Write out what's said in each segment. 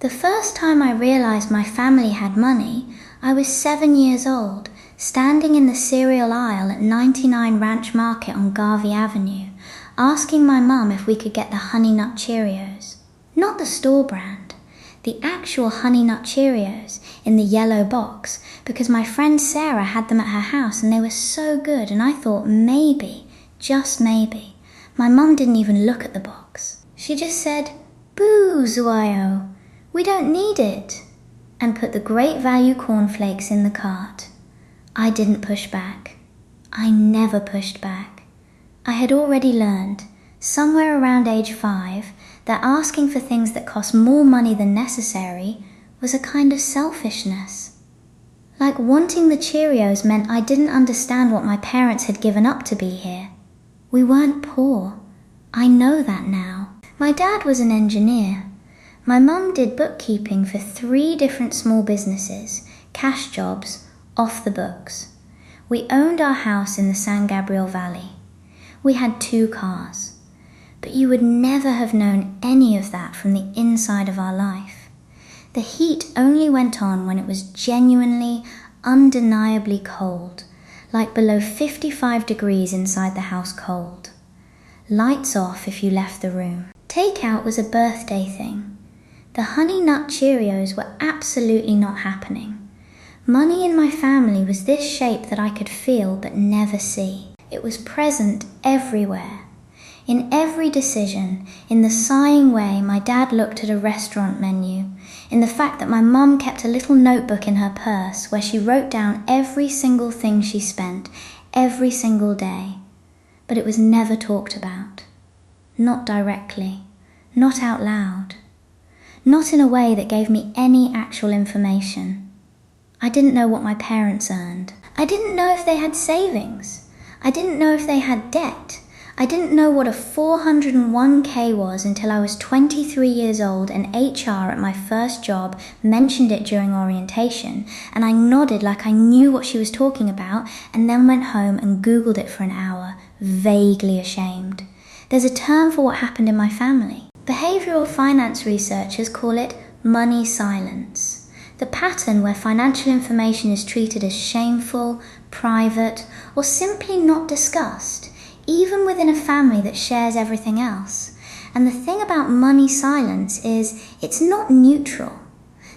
The first time I realized my family had money, I was 7 years old, standing in the cereal aisle at 99 Ranch Market on Garvey Avenue, asking my mum if we could get the Honey Nut Cheerios. Not the store brand, the actual Honey Nut Cheerios in the yellow box, because my friend Sarah had them at her house and they were so good, and I thought maybe, just maybe. My mum didn't even look at the box. She just said, "Boo, Zuayo, we don't need it," and put the great value cornflakes in the cart. I didn't push back. I never pushed back. I had already learned, somewhere around age 5, that asking for things that cost more money than necessary was a kind of selfishness. Like wanting the Cheerios meant I didn't understand what my parents had given up to be here. We weren't poor. I know that now. My dad was an engineer. My mum did bookkeeping for 3 different small businesses, cash jobs, off the books. We owned our house in the San Gabriel Valley. We had 2 cars. But you would never have known any of that from the inside of our life. The heat only went on when it was genuinely, undeniably cold, like below 55 degrees inside the house cold. Lights off if you left the room. Takeout was a birthday thing. The Honey Nut Cheerios were absolutely not happening. Money in my family was this shape that I could feel but never see. It was present everywhere. In every decision, in the sighing way my dad looked at a restaurant menu, in the fact that my mum kept a little notebook in her purse where she wrote down every single thing she spent, every single day. But it was never talked about. Not directly. Not out loud. Not in a way that gave me any actual information. I didn't know what my parents earned. I didn't know if they had savings. I didn't know if they had debt. I didn't know what a 401k was until I was 23 years old and HR at my first job mentioned it during orientation, and I nodded like I knew what she was talking about and then went home and Googled it for an hour, vaguely ashamed. There's a term for what happened in my family. Behavioral finance researchers call it money silence. The pattern where financial information is treated as shameful, private, or simply not discussed, even within a family that shares everything else. And the thing about money silence is it's not neutral.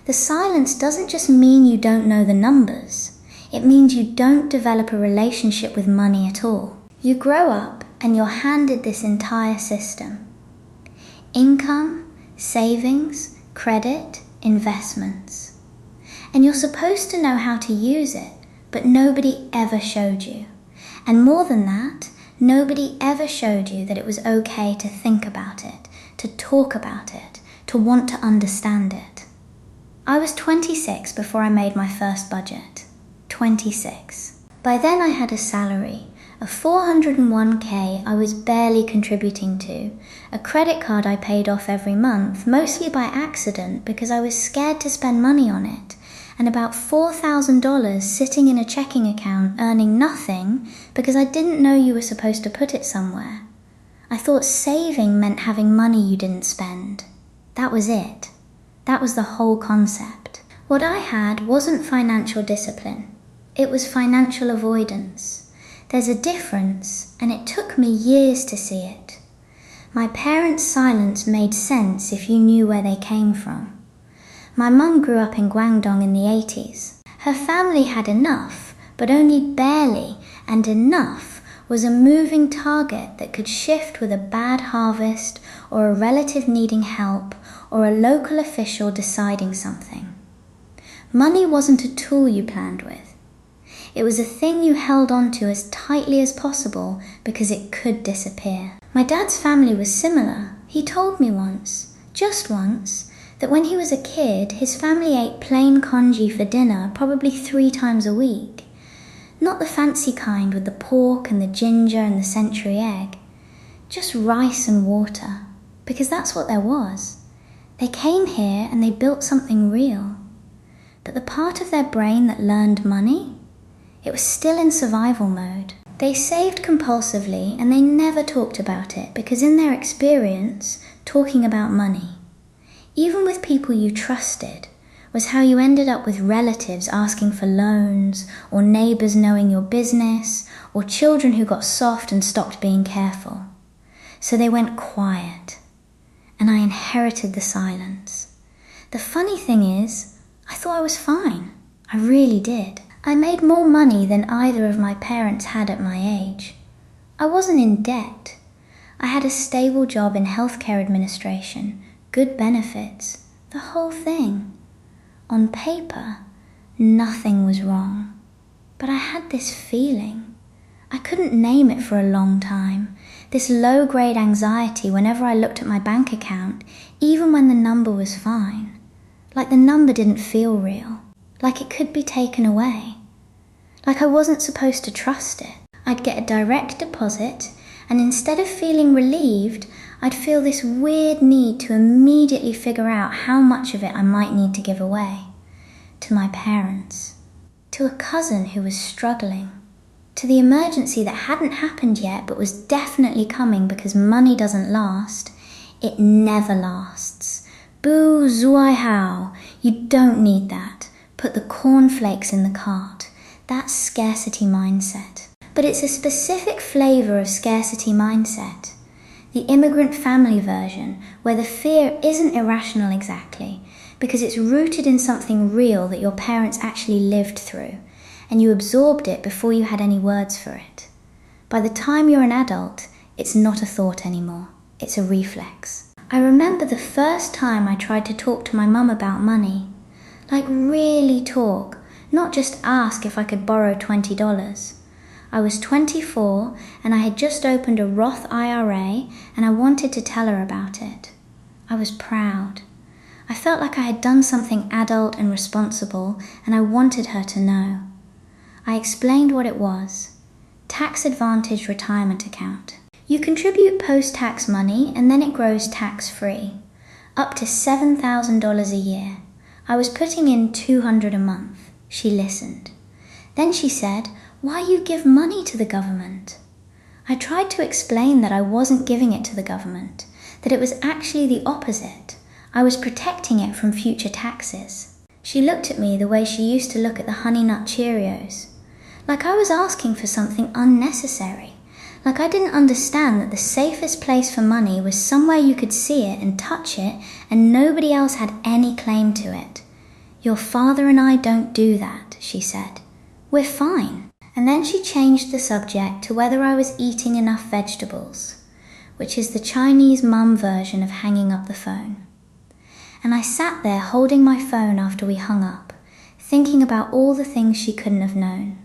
The silence doesn't just mean you don't know the numbers. It means you don't develop a relationship with money at all. You grow up and you're handed this entire system. Income, savings, credit, investments. And you're supposed to know how to use it, but nobody ever showed you. And more than that, nobody ever showed you that it was okay to think about it, to talk about it, to want to understand it. I was 26 before I made my first budget. 26. By then I had a salary, a 401k I was barely contributing to, a credit card I paid off every month, mostly by accident because I was scared to spend money on it, and about $4,000 sitting in a checking account earning nothing because I didn't know you were supposed to put it somewhere. I thought saving meant having money you didn't spend. That was it. That was the whole concept. What I had wasn't financial discipline. It was financial avoidance. There's a difference, and it took me years to see it. My parents' silence made sense if you knew where they came from. My mum grew up in Guangdong in the 80s. Her family had enough, but only barely, and enough was a moving target that could shift with a bad harvest or a relative needing help or a local official deciding something. Money wasn't a tool you planned with. It was a thing you held onto as tightly as possible because it could disappear. My dad's family was similar. He told me once, just once, that when he was a kid, his family ate plain congee for dinner probably 3 times a week. Not the fancy kind with the pork and the ginger and the century egg. Just rice and water, because that's what there was. They came here and they built something real. But the part of their brain that learned money, it was still in survival mode. They saved compulsively and they never talked about it because in their experience, talking about money, even with people you trusted, was how you ended up with relatives asking for loans, or neighbours knowing your business, or children who got soft and stopped being careful. So they went quiet, and I inherited the silence. The funny thing is, I thought I was fine. I really did. I made more money than either of my parents had at my age. I wasn't in debt. I had a stable job in healthcare administration, good benefits, the whole thing. On paper, nothing was wrong. But I had this feeling. I couldn't name it for a long time. This low-grade anxiety whenever I looked at my bank account, even when the number was fine. Like the number didn't feel real. Like it could be taken away. Like I wasn't supposed to trust it. I'd get a direct deposit, and instead of feeling relieved, I'd feel this weird need to immediately figure out how much of it I might need to give away. To my parents. To a cousin who was struggling. To the emergency that hadn't happened yet but was definitely coming because money doesn't last. It never lasts. Boo zuai hao. You don't need that. Put the cornflakes in the cart. That's scarcity mindset. But it's a specific flavour of scarcity mindset. The immigrant family version, where the fear isn't irrational exactly, because it's rooted in something real that your parents actually lived through, and you absorbed it before you had any words for it. By the time you're an adult, it's not a thought anymore. It's a reflex. I remember the first time I tried to talk to my mum about money. Like really talk, not just ask if I could borrow $20. I was 24 and I had just opened a Roth IRA and I wanted to tell her about it. I was proud. I felt like I had done something adult and responsible and I wanted her to know. I explained what it was. Tax Advantage Retirement Account. You contribute post-tax money and then it grows tax-free. Up to $7,000 a year. I was putting in $200 a month. She listened. Then she said, "Why you give money to the government?" I tried to explain that I wasn't giving it to the government, that it was actually the opposite. I was protecting it from future taxes. She looked at me the way she used to look at the Honey Nut Cheerios. Like I was asking for something unnecessary. Like I didn't understand that the safest place for money was somewhere you could see it and touch it and nobody else had any claim to it. "Your father and I don't do that," she said. "We're fine." And then she changed the subject to whether I was eating enough vegetables, which is the Chinese mum version of hanging up the phone. And I sat there holding my phone after we hung up, thinking about all the things she couldn't have known.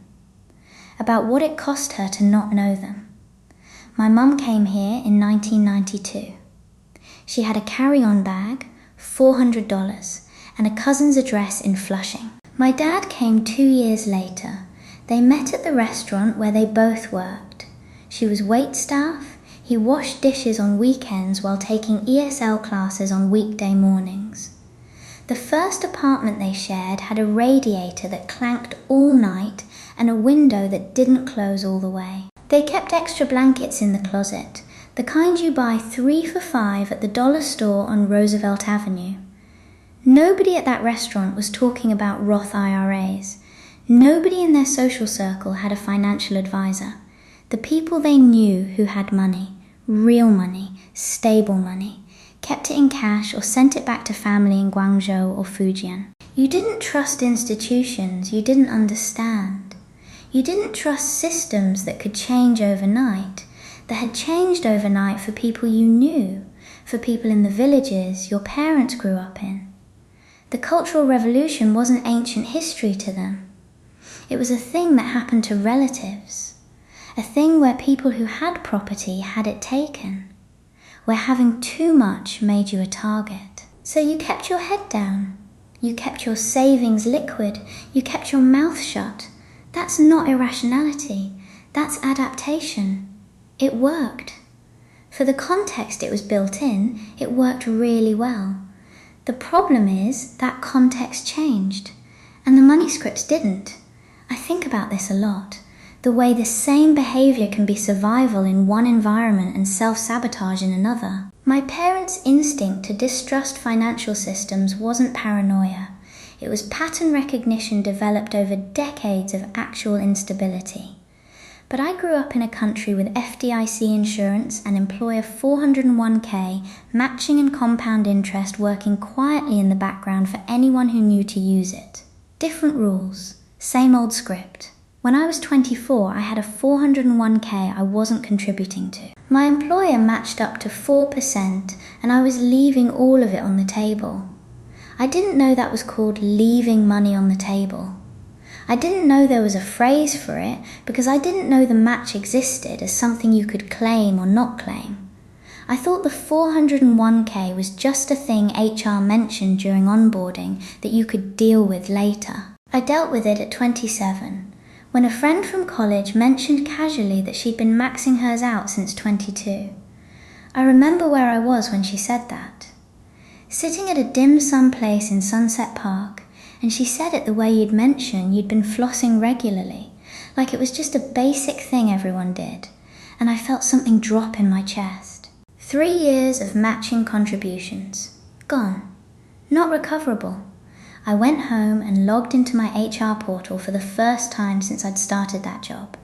About what it cost her to not know them. My mum came here in 1992. She had a carry-on bag, $400, and a cousin's address in Flushing. My dad came 2 years later. They met at the restaurant where they both worked. She was waitstaff, he washed dishes on weekends while taking ESL classes on weekday mornings. The first apartment they shared had a radiator that clanked all night and a window that didn't close all the way. They kept extra blankets in the closet, the kind you buy 3 for $5 at the dollar store on Roosevelt Avenue. Nobody at that restaurant was talking about Roth IRAs. Nobody in their social circle had a financial advisor. The people they knew who had money, real money, stable money, kept it in cash or sent it back to family in Guangzhou or Fujian. You didn't trust institutions you didn't understand. You didn't trust systems that could change overnight, that had changed overnight for people you knew, for people in the villages your parents grew up in. The Cultural Revolution wasn't ancient history to them. It was a thing that happened to relatives, a thing where people who had property had it taken, where having too much made you a target. So you kept your head down, you kept your savings liquid, you kept your mouth shut. That's not irrationality, that's adaptation. It worked. For the context it was built in, it worked really well. The problem is that context changed, and the money scripts didn't. I think about this a lot. The way the same behavior can be survival in one environment and self-sabotage in another. My parents' instinct to distrust financial systems wasn't paranoia. It was pattern recognition developed over decades of actual instability. But I grew up in a country with FDIC insurance and employer 401k, matching and compound interest working quietly in the background for anyone who knew to use it. Different rules, same old script. When I was 24, I had a 401k I wasn't contributing to. My employer matched up to 4% and I was leaving all of it on the table. I didn't know that was called leaving money on the table. I didn't know there was a phrase for it because I didn't know the match existed as something you could claim or not claim. I thought the 401k was just a thing HR mentioned during onboarding that you could deal with later. I dealt with it at 27, when a friend from college mentioned casually that she'd been maxing hers out since 22. I remember where I was when she said that. Sitting at a dim sum place in Sunset Park, and she said it the way you'd mention you'd been flossing regularly, like it was just a basic thing everyone did, and I felt something drop in my chest. 3 years of matching contributions. Gone. Not recoverable. I went home and logged into my HR portal for the first time since I'd started that job.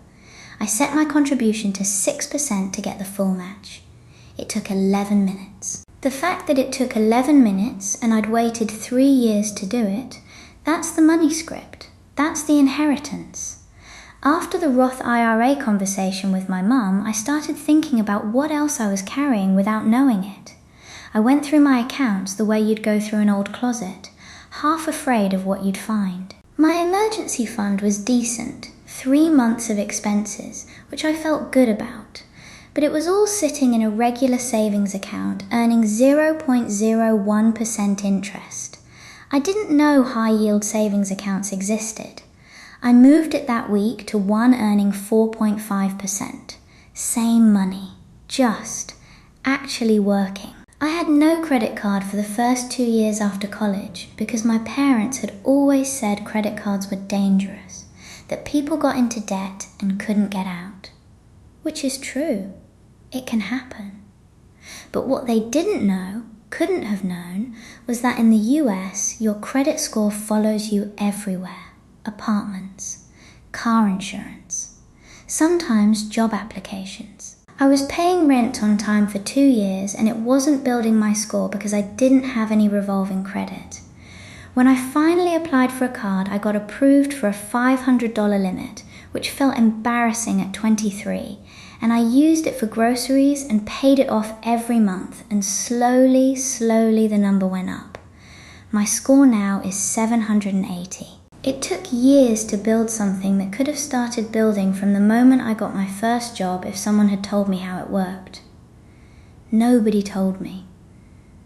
I set my contribution to 6% to get the full match. It took 11 minutes. The fact that it took 11 minutes and I'd waited 3 years to do it, that's the money script. That's the inheritance. After the Roth IRA conversation with my mum, I started thinking about what else I was carrying without knowing it. I went through my accounts the way you'd go through an old closet, half afraid of what you'd find. My emergency fund was decent, 3 months of expenses, which I felt good about. But it was all sitting in a regular savings account, earning 0.01% interest. I didn't know high-yield savings accounts existed. I moved it that week to one earning 4.5%. Same money, just, actually working. I had no credit card for the first 2 years after college because my parents had always said credit cards were dangerous, that people got into debt and couldn't get out. Which is true. It can happen. But what they didn't know, couldn't have known, was that in the US, your credit score follows you everywhere. Apartments, car insurance, sometimes job applications. I was paying rent on time for 2 years and it wasn't building my score because I didn't have any revolving credit. When I finally applied for a card, I got approved for a $500 limit, which felt embarrassing at 23, and I used it for groceries and paid it off every month, and slowly the number went up. My score now is 780. It took years to build something that could have started building from the moment I got my first job if someone had told me how it worked. Nobody told me.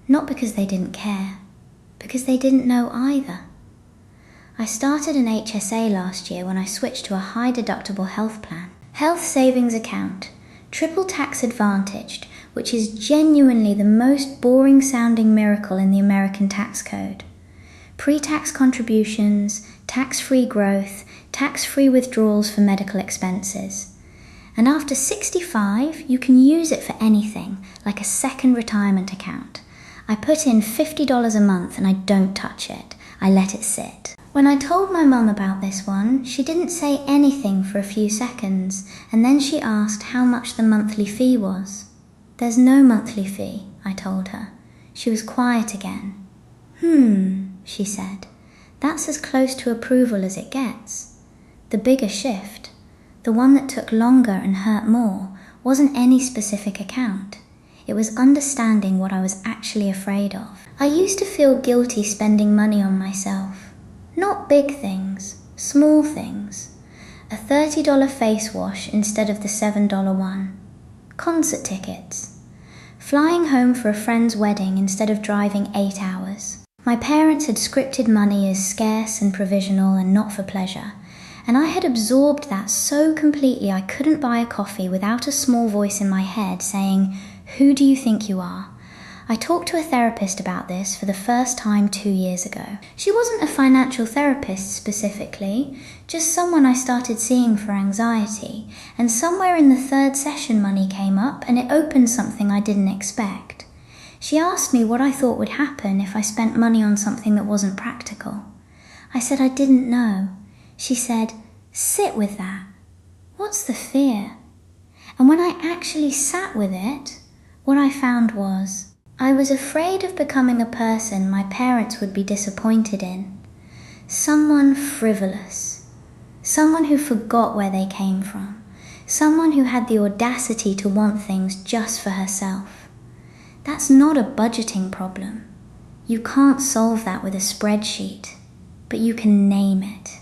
Not because they didn't care, because they didn't know either. I started an HSA last year when I switched to a high deductible health plan. Health savings account, triple tax advantaged, which is genuinely the most boring sounding miracle in the American tax code. Pre-tax contributions, tax-free growth, tax-free withdrawals for medical expenses. And after 65, you can use it for anything, like a second retirement account. I put in $50 a month and I don't touch it. I let it sit. When I told my mum about this one, she didn't say anything for a few seconds, and then she asked how much the monthly fee was. There's no monthly fee, I told her. She was quiet again. She said. That's as close to approval as it gets. The bigger shift, the one that took longer and hurt more, wasn't any specific account. It was understanding what I was actually afraid of. I used to feel guilty spending money on myself. Not big things, small things. A $30 face wash instead of the $7 one. Concert tickets. Flying home for a friend's wedding instead of driving 8 hours. My parents had scripted money as scarce and provisional and not for pleasure, and I had absorbed that so completely I couldn't buy a coffee without a small voice in my head saying, "Who do you think you are?" I talked to a therapist about this for the first time 2 years ago. She wasn't a financial therapist specifically, just someone I started seeing for anxiety, and somewhere in the third session money came up and it opened something I didn't expect. She asked me what I thought would happen if I spent money on something that wasn't practical. I said I didn't know. She said, "Sit with that. What's the fear?" And when I actually sat with it, what I found was, I was afraid of becoming a person my parents would be disappointed in. Someone frivolous. Someone who forgot where they came from. Someone who had the audacity to want things just for herself. That's not a budgeting problem. You can't solve that with a spreadsheet, but you can name it.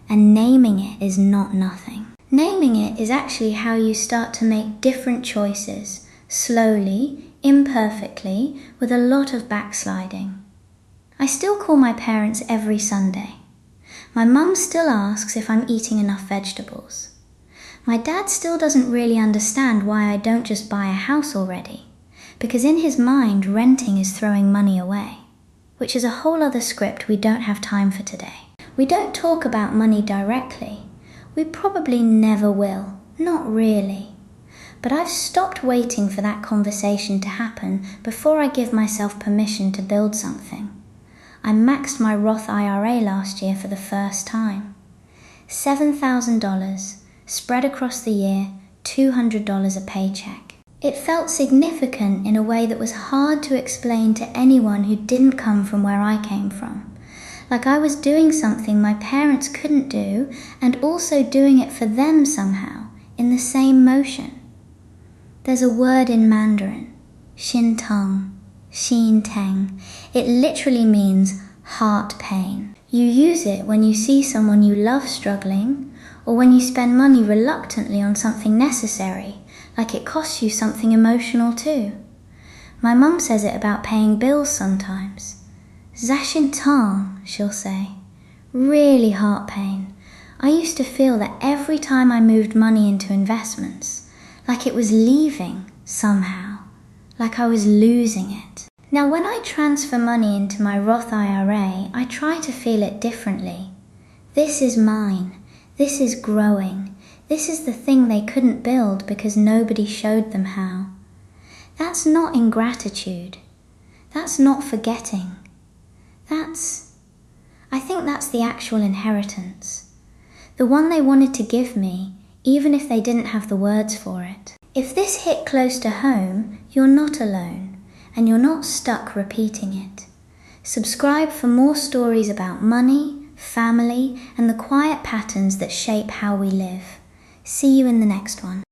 And naming it is not nothing. Naming it is actually how you start to make different choices, slowly, imperfectly, with a lot of backsliding. I still call my parents every Sunday. My mum still asks if I'm eating enough vegetables. My dad still doesn't really understand why I don't just buy a house already, because in his mind renting is throwing money away, which is a whole other script we don't have time for today. We don't talk about money directly. We probably never will, not really. But I've stopped waiting for that conversation to happen before I give myself permission to build something. I maxed my Roth IRA last year for the first time. $7,000, spread across the year, $200 a paycheck. It felt significant in a way that was hard to explain to anyone who didn't come from where I came from. Like I was doing something my parents couldn't do and also doing it for them somehow, in the same motion. There's a word in Mandarin, xin teng, xin teng. It literally means heart pain. You use it when you see someone you love struggling, or when you spend money reluctantly on something necessary, like it costs you something emotional too. My mum says it about paying bills sometimes. "Zashin teng," she'll say. Really heart pain. I used to feel that every time I moved money into investments, like it was leaving somehow, like I was losing it. Now when I transfer money into my Roth IRA, I try to feel it differently. This is mine. This is growing. This is the thing they couldn't build because nobody showed them how. That's not ingratitude. That's not forgetting. I think that's the actual inheritance. The one they wanted to give me, even if they didn't have the words for it. If this hit close to home, you're not alone, and you're not stuck repeating it. Subscribe for more stories about money, family, and the quiet patterns that shape how we live. See you in the next one.